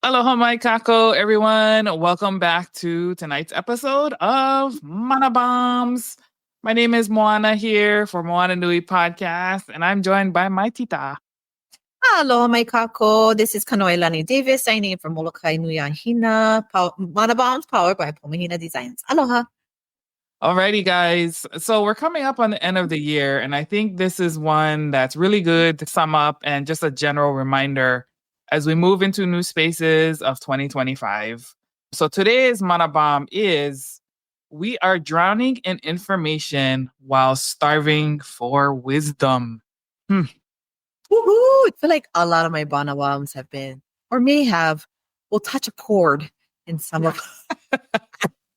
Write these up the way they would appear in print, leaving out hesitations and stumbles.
Aloha mai kako, everyone. Welcome back to tonight's episode of Mana Bombs. My name is Moana here for Moana Nui Podcast, and I'm joined by my tita. Aloha mai kako. This is Kanoelani Davis signing in from Molokai Nui Mahina. Mana Bombs powered by Mahina Designs. Aloha. Alrighty, guys. So we're coming up on the end of the year, and I think this is one that's really good to sum up and just a general reminder as we move into new spaces of 2025. So today's Mana Bomb is we are drowning in information while starving for wisdom. Woohoo! I feel like a lot of my Mana Bombs have been, or may have, will touch a chord in some of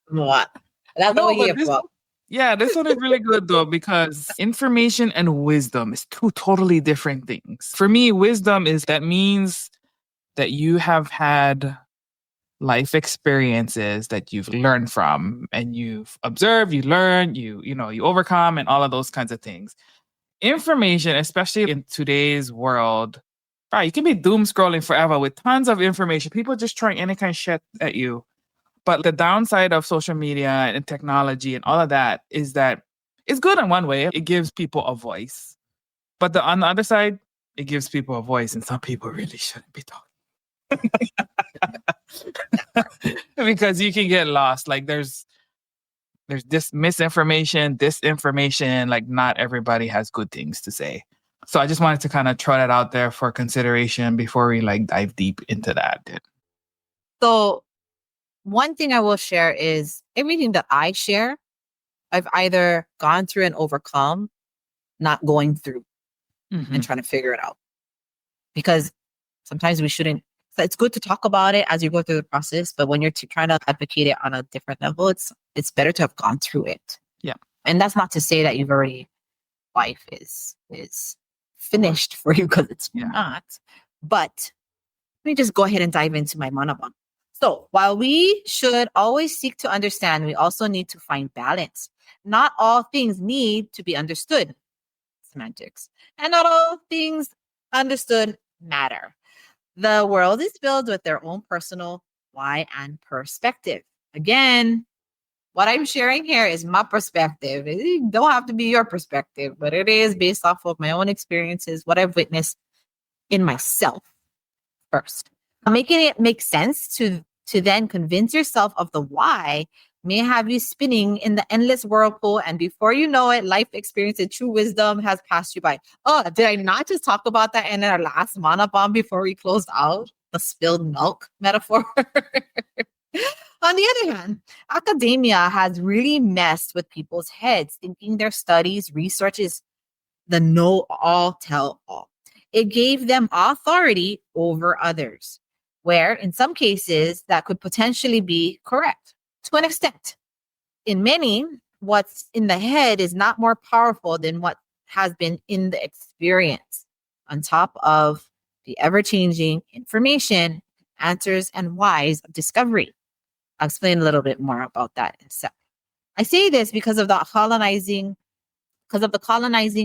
what. That's what we're here for. Yeah, this one is really good though, because information and wisdom is two totally different things. For me, wisdom is that means that you have had life experiences that you've learned from and you've observed, you learn, you overcome and all of those kinds of things. Information, especially in today's world, right, you can be doom scrolling forever with tons of information. People just throwing any kind of shit at you. But the downside of social media and technology and all of that is that it's good in one way. It gives people a voice. But on the other side, it gives people a voice, and some people really shouldn't be talking. Because you can get lost. Like there's this misinformation, disinformation, like not everybody has good things to say. So I just wanted to kind of throw that out there for consideration before we like dive deep into that. So one thing I will share is everything that I share, I've either gone through and overcome, not going through and trying to figure it out. Because sometimes we shouldn't. So it's good to talk about it as you go through the process, but when you're trying to advocate it on a different level, it's better to have gone through it. Yeah. And that's not to say that you've already, life is finished for you, because it's not. But let me just go ahead and dive into my Mana Bomb. So while we should always seek to understand, we also need to find balance. Not all things need to be understood. Semantics. And not all things understood matter. The world is filled with their own personal why and perspective. Again, what I'm sharing here is my perspective. It don't have to be your perspective, but it is based off of my own experiences, what I've witnessed in myself first. Making it make sense to then convince yourself of the why may have you spinning in the endless whirlpool, and before you know it, life experience and true wisdom has passed you by. Oh, did I not just talk about that in our last Mana Bomb before we closed out? The spilled milk metaphor. On the other hand, academia has really messed with people's heads, thinking their studies, research is the know-all, tell-all. It gave them authority over others, where in some cases that could potentially be correct to an extent. In many, what's in the head is not more powerful than what has been in the experience, on top of the ever-changing information, answers, and whys of discovery. I'll explain a little bit more about that in a sec. I say this because of the colonizing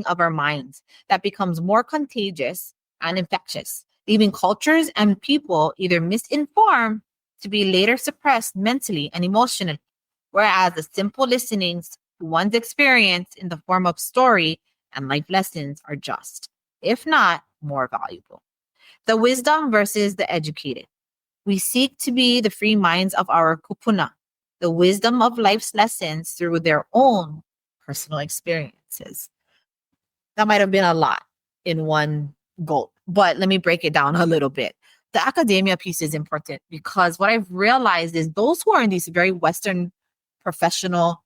of our minds that becomes more contagious and infectious, leaving cultures and people either misinformed to be later suppressed mentally and emotionally, whereas the simple listenings to one's experience in the form of story and life lessons are just, if not more valuable. The wisdom versus the educated. We seek to be the free minds of our kupuna, the wisdom of life's lessons through their own personal experiences. That might have been a lot in one gulp, but let me break it down a little bit. The academia piece is important because what I've realized is those who are in these very Western professional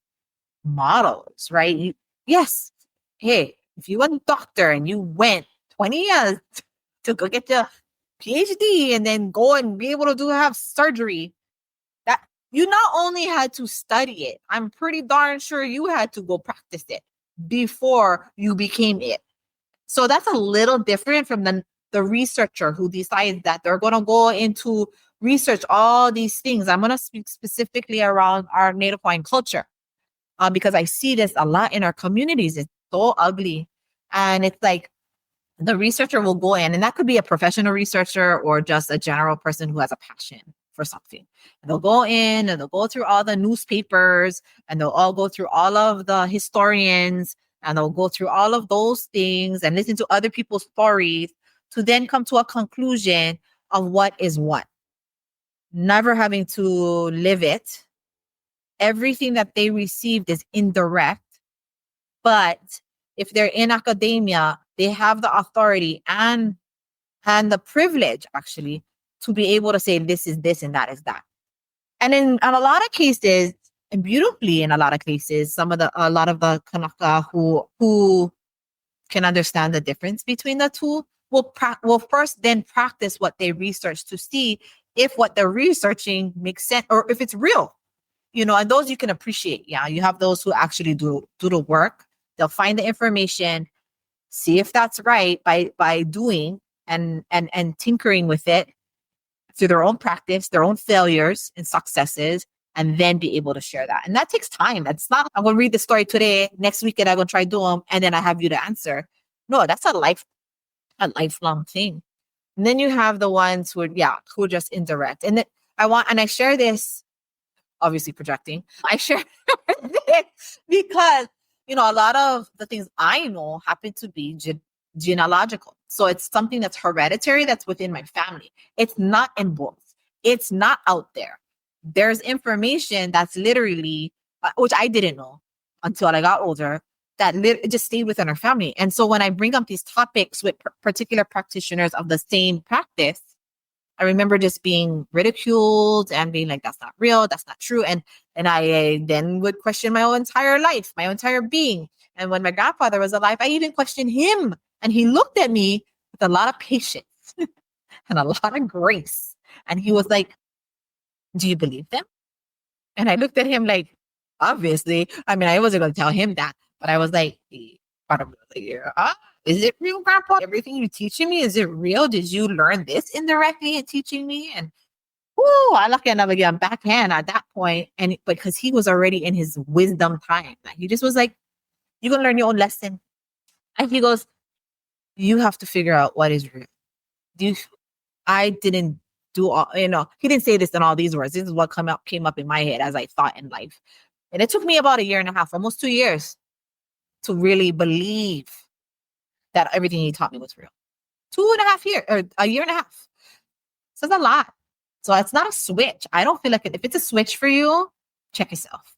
models, right? Yes. Hey, if you were a doctor and you went 20 years to go get your PhD and then go and be able to have surgery, that you not only had to study it, I'm pretty darn sure you had to go practice it before you became it. So that's a little different from the researcher who decides that they're going to go into research all these things. I'm going to speak specifically around our Native Hawaiian culture because I see this a lot in our communities. It's so ugly. And it's like the researcher will go in, and that could be a professional researcher or just a general person who has a passion for something. And they'll go in and they'll go through all the newspapers, and they'll all go through all of the historians, and they'll go through all of those things and listen to other people's stories to then come to a conclusion of what is what. Never having to live it. Everything that they received is indirect. But if they're in academia, they have the authority and the privilege, actually, to be able to say this is this and that is that. And in a lot of cases, and beautifully in a lot of cases, a lot of the Kanaka who can understand the difference between the two will first then practice what they research to see if what they're researching makes sense or if it's real. And those you can appreciate. Yeah, you have those who actually do the work. They'll find the information, see if that's right by doing and tinkering with it through their own practice, their own failures and successes, and then be able to share that. And that takes time. That's not, I'm going to read the story today, next weekend I'm going to try do them, and then I have you to answer. No, that's a lifelong thing. And then you have the ones who are just indirect. And then I share this, obviously projecting. I share this because, a lot of the things I know happen to be genealogical. So it's something that's hereditary, that's within my family. It's not in books. It's not out there. There's information that's literally, which I didn't know until I got older, that it just stayed within our family. And so when I bring up these topics with particular practitioners of the same practice, I remember just being ridiculed and being like, that's not real, that's not true. And I then would question my own entire life, my entire being. And when my grandfather was alive, I even questioned him. And he looked at me with a lot of patience and a lot of grace. And he was like, do you believe them? And I looked at him like, obviously. I mean, I wasn't going to tell him that, but I was like, is it real, Grandpa? Everything you're teaching me, is it real? Did you learn this indirectly in teaching me? And I lucky enough again backhand at that point, and because he was already in his wisdom time, he just was like, "You're gonna learn your own lesson." And he goes, "You have to figure out what is real." I didn't do all, he didn't say this in all these words. This is what came up in my head as I thought in life, and it took me about 1.5 years, almost 2 years, to really believe that everything he taught me was real. 2.5 years or 1.5 years. So it's a lot. So it's not a switch. I don't feel like if it's a switch for you, check yourself.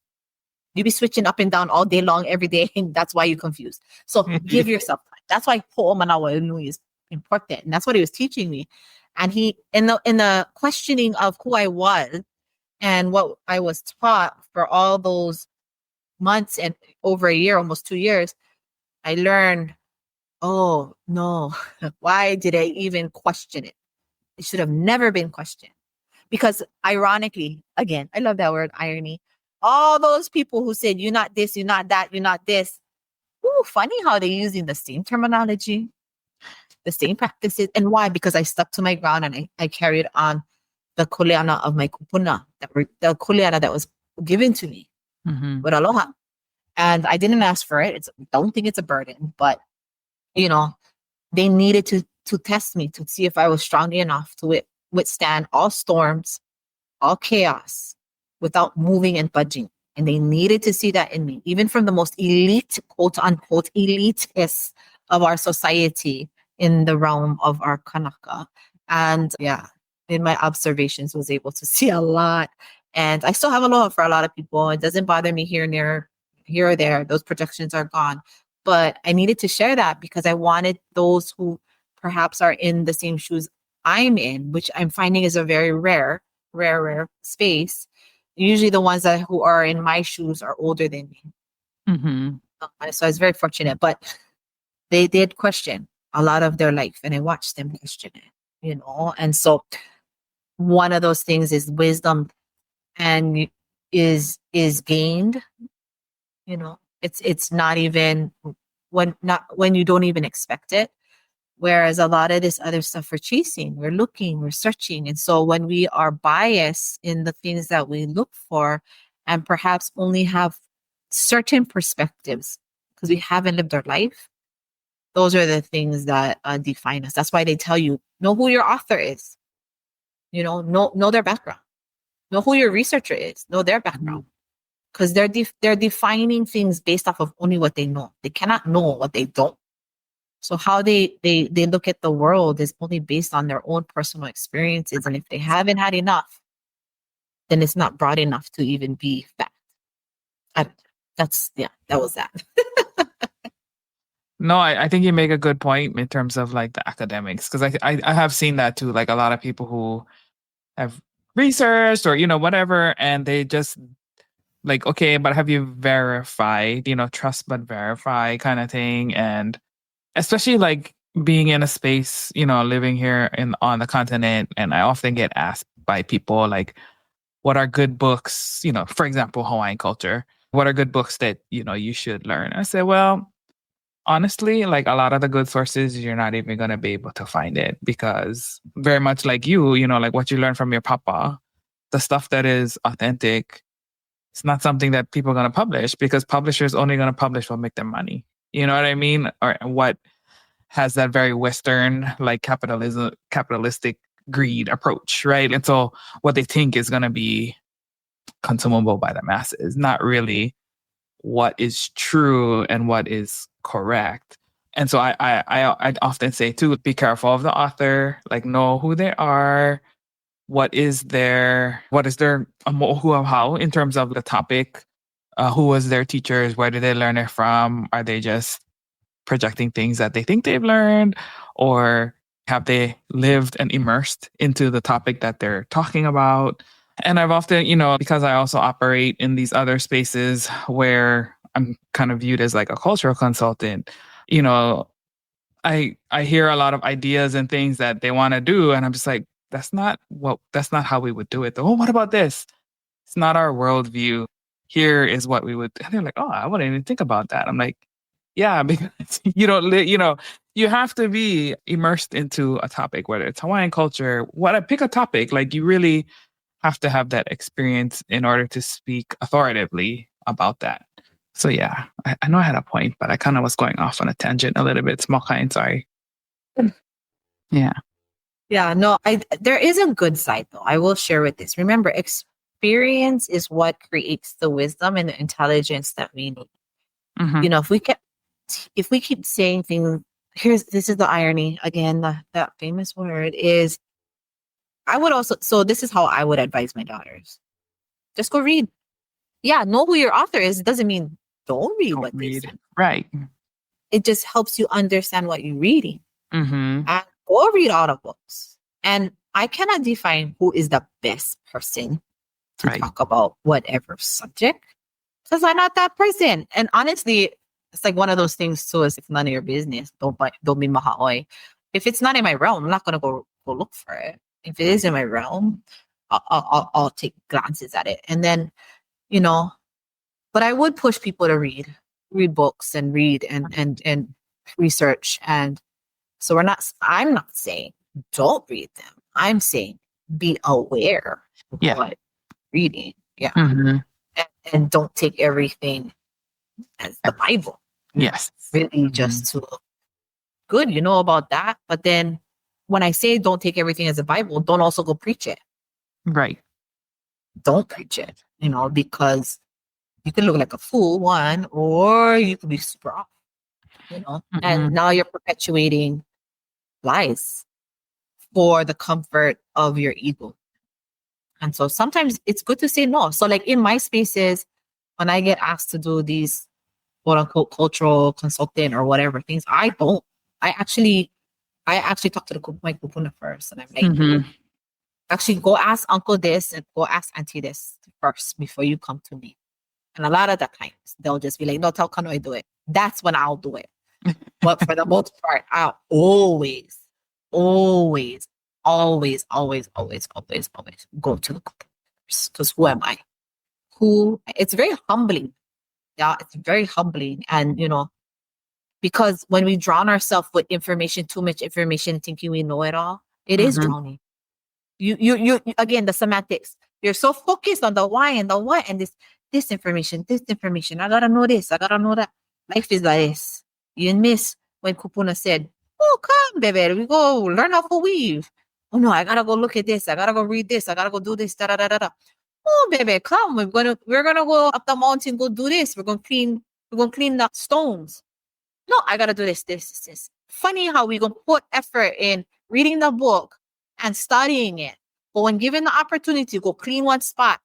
You be switching up and down all day long, every day, and that's why you're confused. So give yourself time. That's why Po'omanawa is important. And that's what he was teaching me. And he, in the questioning of who I was and what I was taught for all those months and over 1 year, almost 2 years, I learned, oh no, why did I even question it? It should have never been questioned. Because ironically, again, I love that word, irony. All those people who said, you're not this, you're not that, you're not this. Ooh, funny how they're using the same terminology, the same practices. And why? Because I stuck to my ground and I carried on the kuleana of my kupuna, the kuleana that was given to me with aloha. And I didn't ask for it. Don't think it's a burden, but they needed to test me to see if I was strong enough to withstand all storms, all chaos, without moving and budging. And they needed to see that in me, even from the most elite, quote unquote, elitists of our society in the realm of our Kanaka. And in my observations, was able to see a lot. And I still have aloha for a lot of people. It doesn't bother me here or there. Those projections are gone. But I needed to share that because I wanted those who perhaps are in the same shoes I'm in, which I'm finding is a very rare space. Usually the ones who are in my shoes are older than me. So I was very fortunate, but they did question a lot of their life and I watched them question it, And so one of those things is wisdom and is gained, it's not even when you don't even expect it. Whereas a lot of this other stuff we're chasing, we're looking, we're searching. And so when we are biased in the things that we look for and perhaps only have certain perspectives because we haven't lived our life, Those are the things that define us. That's why they tell you, know who your author is. Know their background. Know who your researcher is. Know their background. Because they're defining things based off of only what they know. They cannot know what they don't. So how they look at the world is only based on their own personal experiences. And if they haven't had enough, then it's not broad enough to even be fact. That was that. No, I think you make a good point in terms of like the academics, because I have seen that too. Like a lot of people who have researched or whatever, and they just like, okay, but have you verified? Trust but verify kind of thing. And especially like being in a space, living here on the continent, and I often get asked by people like, what are good books? For example, Hawaiian culture. What are good books that you should learn? I say, well, honestly, like a lot of the good sources, you're not even going to be able to find it, because very much like like what you learn from your papa, the stuff that is authentic, it's not something that people are going to publish, because publishers only going to publish what make them money. You know what I mean? Or what has that very Western, like capitalistic greed approach, right? And so what they think is going to be consumable by the masses, not really what is true and what is correct. And so I often say too, be careful of the author, like know who they are, what is their how in terms of the topic, who was their teachers, where did they learn it from? Are they just projecting things that they think they've learned, or have they lived and immersed into the topic that they're talking about? And I've often, because I also operate in these other spaces where I'm kind of viewed as like a cultural consultant, I hear a lot of ideas and things that they want to do, and I'm just like, that's not how we would do it. Though. Oh, what about this? It's not our worldview. Here is what we would. And they're like, oh, I wouldn't even think about that. I'm like, yeah, because you don't, you have to be immersed into a topic, whether it's Hawaiian culture, pick a topic, like you really have to have that experience in order to speak authoritatively about that. So yeah, I know I had a point, but I kind of was going off on a tangent a little bit. Small kind, sorry. Yeah. Yeah, no, there is a good side though. I will share with this. Remember, experience is what creates the wisdom and the intelligence that we need. Mm-hmm. If we keep saying things, this is the irony again. That famous word is. So this is how I would advise my daughters: just go read. Yeah, know who your author is. It doesn't mean don't read what they said. Right. It just helps you understand what you're reading. Mm-hmm. And go read all the books. And I cannot define who is the best person to talk about whatever subject, because I'm not that person. And honestly, it's like one of those things too, is it's none of your business. Don't be maha'oi. If it's not in my realm, I'm not gonna go look for it. If it is in my realm, I'll take glances at it. And then, but I would push people to read books and read and research. And so I'm not saying don't read them. I'm saying be aware of what reading. Yeah. Mm-hmm. And don't take everything as the Bible. Yes. Really just to good, about that. But then when I say don't take everything as a Bible, don't also go preach it. Right. Don't preach it, because you can look like a fool, one, or you could be super off, and now you're perpetuating lies for the comfort of your ego. And so sometimes it's good to say no. So like in my spaces, when I get asked to do these quote unquote cultural consultant or whatever things, I actually talk to my kupuna first. And I'm like, actually go ask uncle this and go ask auntie this first before you come to me. And a lot of the times they'll just be like, no, tell Kanoi do it. That's when I'll do it. But for the most part, I'll always go to the cooking first. Because who am I? It's very humbling. Yeah, it's very humbling. And, because when we drown ourselves with information, too much information, thinking we know it all, it is drowning. You again, the semantics. You're so focused on the why and the what and this information. I gotta know this. I gotta know that. Life is like this. You miss when Kupuna said, "Oh, come, baby, we go learn how to weave." Oh no, I gotta go look at this. I gotta go read this. I gotta go do this. Da da da da da. Oh, baby, come. We're gonna go up the mountain. Go do this. We're gonna clean the stones. No, I gotta do this. Funny how we gonna put effort in reading the book and studying it. But when given the opportunity, go clean one spot,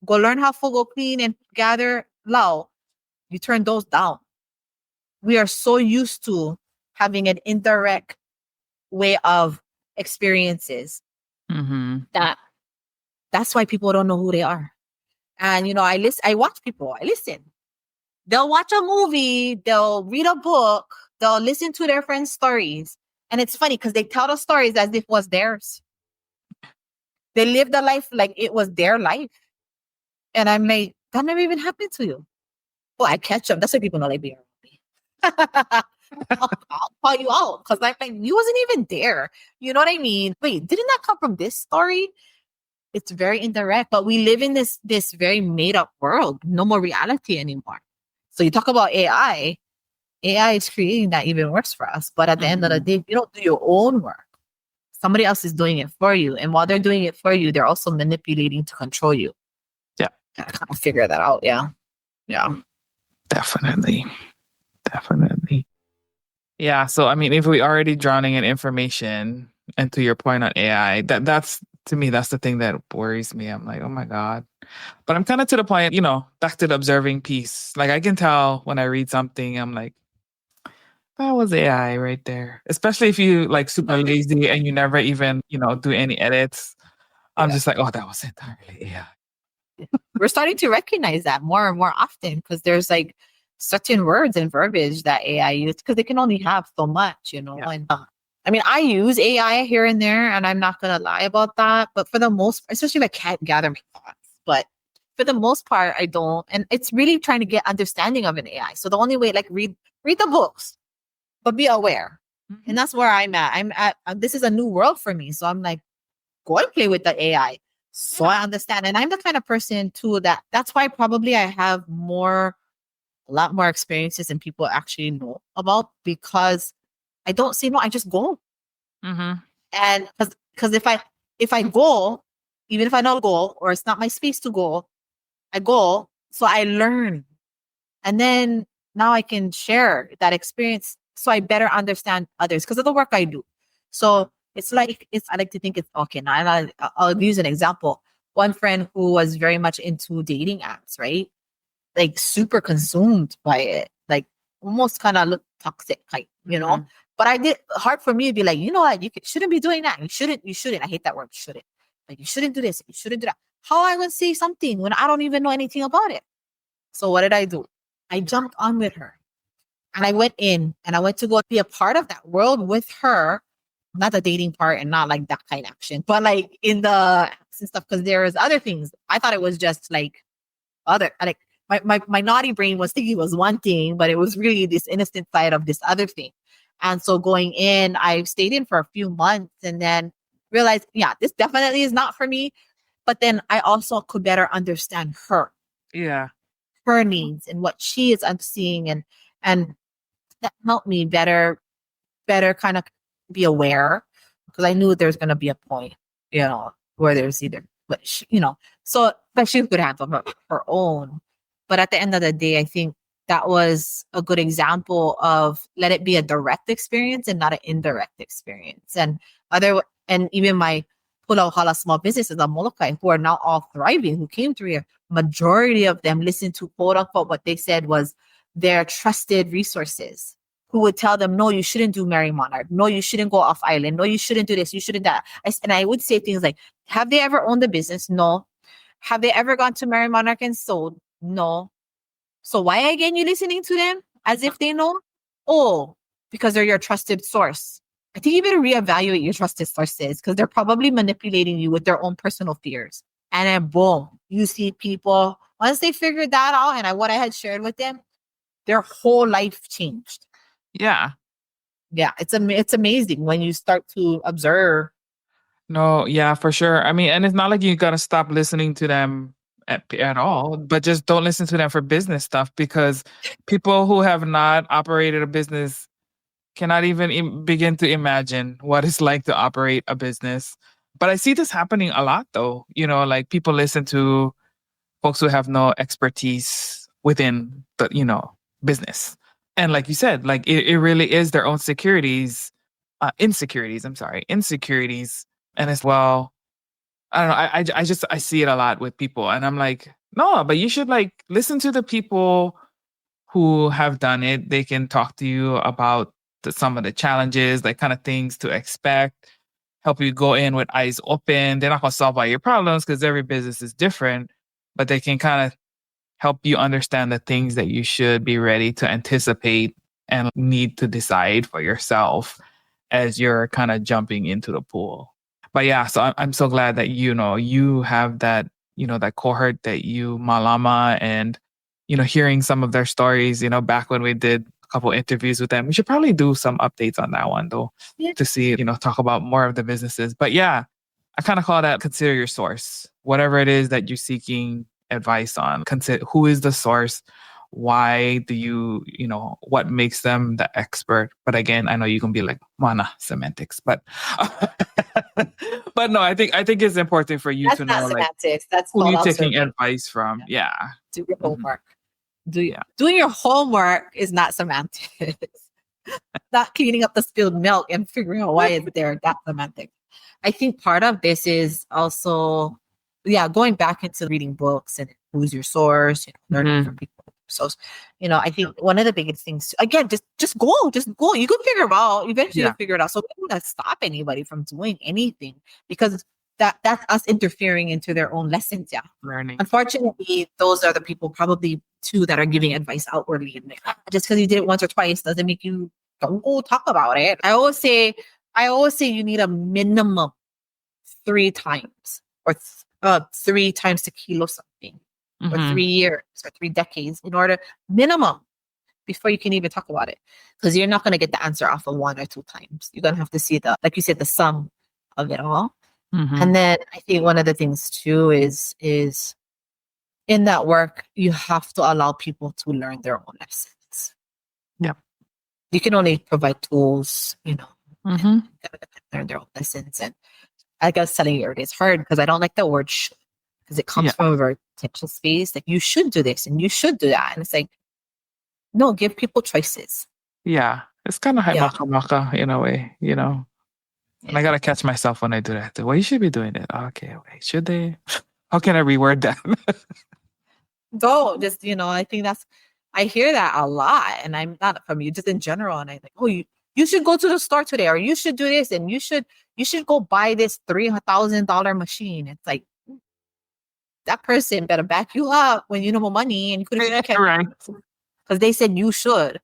go learn how to go clean and gather lao, you turn those down. We are so used to having an indirect way of experiences Mm-hmm. that's why people don't know who they are. And I watch people, I listen. They'll watch a movie, they'll read a book, they'll listen to their friends' stories. And it's funny because they tell the stories as if it was theirs. They live the life like it was their life. And I'm like, that never even happened to you. Well, I catch them. That's why people know they be around me. I'll call you out because I'm like, you wasn't even there. You know what I mean? Wait, didn't that come from this story? It's very indirect, but we live in this very made up world. No more reality anymore. So you talk about AI. AI is creating that even worse for us. But at the end of the day, you don't do your own work. Somebody else is doing it for you. And while they're doing it for you, they're also manipulating to control you. Yeah. I kind of figure that out. Yeah. Yeah. Definitely. Yeah. So, I mean, if we already drowning in information, and to your point on AI, that's to me, that's the thing that worries me. I'm like, oh my God. But I'm kind of to the point, back to the observing piece. Like I can tell when I read something, I'm like, that was AI right there. Especially if you like super lazy and you never even, do any edits. I'm just like, oh, that was entirely AI. We're starting to recognize that more and more often because there's like certain words and verbiage that AI uses because they can only have so much, Yeah. And I mean, I use AI here and there, and I'm not gonna lie about that. But for the most, especially if I can't gather my thoughts, but for the most part, I don't. And it's really trying to get understanding of an AI. So the only way, like, read the books, but be aware. Mm-hmm. And that's where I'm at. This is a new world for me. So I'm like, go and play with the AI. So I understand. And I'm the kind of person too that's why probably I have a lot more experiences than people actually know about because I don't say no, I just go. Mm-hmm. And because if I go, even if I don't go or it's not my space to go, I go. So I learn. And then now I can share that experience so I better understand others because of the work I do. So I like to think it's okay. Now I'll use an example. One friend who was very much into dating apps, right? Like super consumed by it, like almost kind of look toxic type, But I did hard for me to be like, you know what, shouldn't be doing that. You shouldn't. I hate that word, shouldn't. Like you shouldn't do this. You shouldn't do that. How am I gonna say something when I don't even know anything about it? So what did I do? I jumped on with her. And I went in and I went to go be a part of that world with her. Not the dating part and not like that kind of action, but like in the apps and stuff, because there was other things. I thought it was just like my naughty brain was thinking it was one thing, but it was really this innocent side of this other thing. And so going in, I stayed in for a few months and then realized, yeah, this definitely is not for me. But then I also could better understand her. Yeah. Her needs and what she is seeing and that helped me better kind of be aware because I knew there's going to be a point, where there's either, but so but she could handle her own. But at the end of the day, I think that was a good example of let it be a direct experience and not an indirect experience. And even my Pulau Hala small businesses on Molokai who are now all thriving, who came through here, majority of them listened to quote unquote what they said was their trusted resources who would tell them, no, you shouldn't do Mary Monarch. No, you shouldn't go off island. No, you shouldn't do this. You shouldn't that. And I would say things like, have they ever owned a business? No. Have they ever gone to Mary Monarch and sold? No. So why again you listening to them as if they know? Oh, because they're your trusted source. I think you better reevaluate your trusted sources because they're probably manipulating you with their own personal fears. And then boom, you see people, once they figured that out and what I had shared with them, their whole life changed. Yeah. Yeah, it's amazing when you start to observe. No, yeah, for sure. I mean, and it's not like you got to stop listening to them at all, but just don't listen to them for business stuff because people who have not operated a business cannot even begin to imagine what it's like to operate a business. But I see this happening a lot though. Like people listen to folks who have no expertise within the, business. And like you said, like it really is their own insecurities. I'm sorry, insecurities. And as well, I don't know. I see it a lot with people, and I'm like, no, but you should like listen to the people who have done it. They can talk to you about some of the challenges, like kind of things to expect, help you go in with eyes open. They're not going to solve all your problems because every business is different, but they can kind of help you understand the things that you should be ready to anticipate and need to decide for yourself as you're kind of jumping into the pool. But yeah, so I'm so glad that, you have that, that cohort that you malama and, hearing some of their stories, back when we did a couple interviews with them. We should probably do some updates on that one though, to see, talk about more of the businesses. But yeah, I kind of call that consider your source. Whatever it is that you're seeking advice on, consider who is the source. Why do you, what makes them the expert? But again, I know you can be like, Moana, semantics, but but no, I think it's important for you That's to not know like semantics. That's who called you taking observation. advice from. Yeah. Do your homework. Doing your homework is not semantics. Not cleaning up the spilled milk and figuring out why it's there. That's semantics. I think part of this is also, going back into reading books and who's your source, learning from people. So, I think one of the biggest things, again, just go. You can figure it out. Eventually you'll figure it out. So we don't want to stop anybody from doing anything because that's us interfering into their own lessons. Yeah. Learning. Unfortunately, those are the people probably too that are giving advice outwardly. And just because you did it once or twice doesn't make you don't go talk about it. I always say you need a minimum 3 times or 3 times to kilo something or 3 years or 3 decades in order minimum before you can even talk about it. Because you're not going to get the answer off of 1 or 2 times. You're going to have to see like you said, the sum of it all. And then I think one of the things too is in that work, you have to allow people to learn their own lessons. Yeah. You can only provide tools, and learn their own lessons. And like I was telling you earlier, it's hard because I don't like the word should, because it comes from a very potential space. Like you should do this and you should do that. And it's like, no, give people choices. Yeah. It's kind of maka in a way, And I got to catch myself when I do that. Well, you should be doing it. Okay, wait, should they? How can I reword that? Don't just, I think I hear that a lot, and I'm not from you, just in general. And I think, oh, you should go to the store today, or you should do this, and you should go buy this $3,000 machine. It's like that person better back you up when you know more money, and you could have right because they said you should.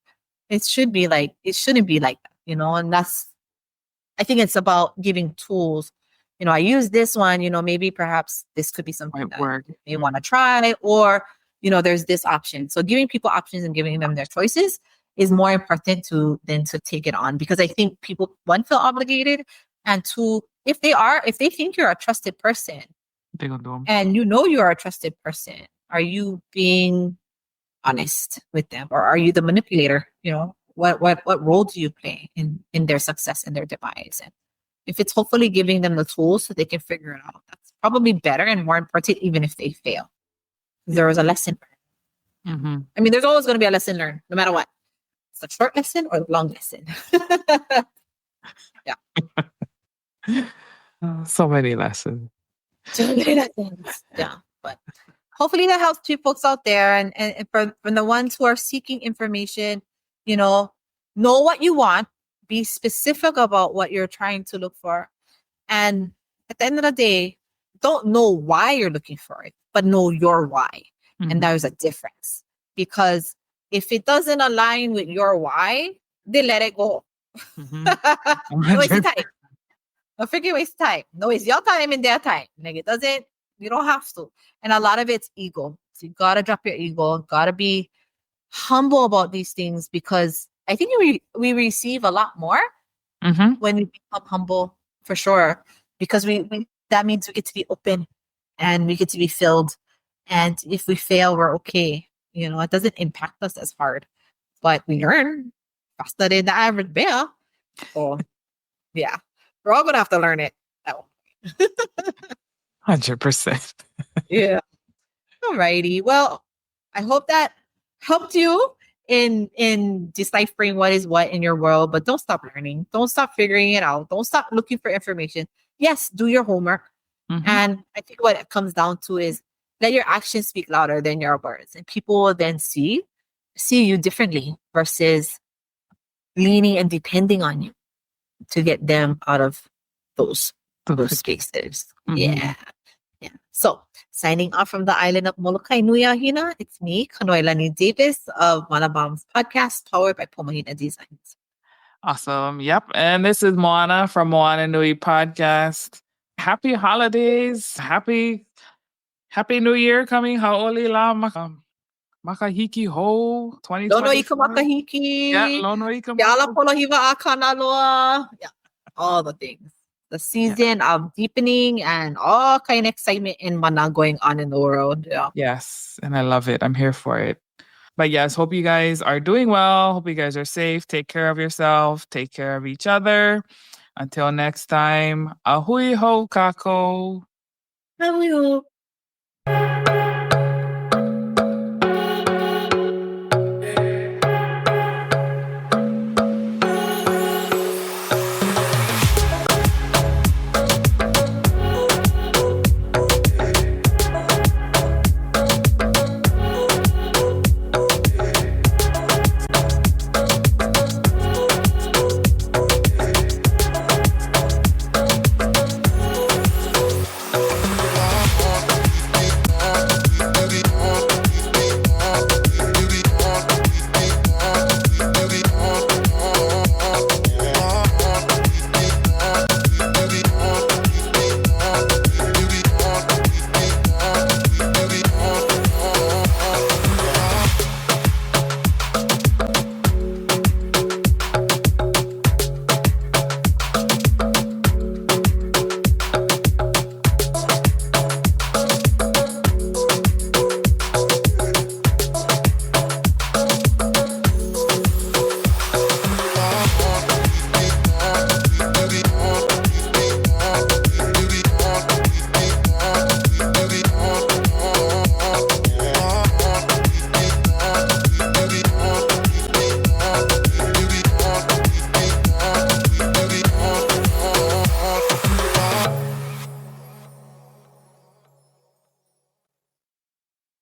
It shouldn't be like that, and I think it's about giving tools. I use this one, maybe perhaps this could be something that you want to try, or, there's this option. So giving people options and giving them their choices is more important than to take it on, because I think people, one, feel obligated, and two, if they think you're a trusted person and you are a trusted person, are you being honest with them, or are you the manipulator? What role do you play in their success and their demise? And if it's hopefully giving them the tools so they can figure it out, that's probably better and more important, even if they fail. There was a lesson learned. I mean, there's always going to be a lesson learned, no matter what. It's a short lesson or a long lesson. So many lessons. Yeah, but hopefully that helps you folks out there, and for the ones who are seeking information, know what you want, be specific about what you're trying to look for, and at the end of the day, don't know why you're looking for it, but know your why. And there's a difference, because if it doesn't align with your why, then let it go. No waste of time. No freaking waste of time. No waste your time and their time. Like it doesn't, you don't have to. And a lot of it's ego. So you gotta drop your ego, gotta be humble about these things, because I think we receive a lot more when we become humble, for sure, because we that means we get to be open and we get to be filled, and if we fail, we're okay. It doesn't impact us as hard, but we learn. faster than the average bear. So yeah, we're all gonna have to learn it. Oh, 100%. yeah. Alrighty. Well, I hope that helped you in deciphering what is what in your world, but don't stop learning. Don't stop figuring it out. Don't stop looking for information. Yes, do your homework. Mhm. And I think what it comes down to is let your actions speak louder than your words. And people will then see you differently versus leaning and depending on you to get them out of those spaces. Mhm. Yeah. Yeah. So, signing off from the island of Molokai Nui Ahina, it's me, Kanoilani Davis of Manabam's podcast, powered by Mahina Designs. Awesome. Yep. And this is Moana from Moana Nui Podcast. Happy holidays. Happy New Year coming. Haoli la makahiki ho Lono 2024. ika makahiki. Yeah, lono ika Yala maka- polohiva akanaloa. Yeah. All the things. The season of deepening and all kind of excitement in mana going on in the world. Yeah. Yes. And I love it. I'm here for it. But yes, hope you guys are doing well. Hope you guys are safe. Take care of yourself. Take care of each other. Until next time, ahui ho kako. Ahui ho.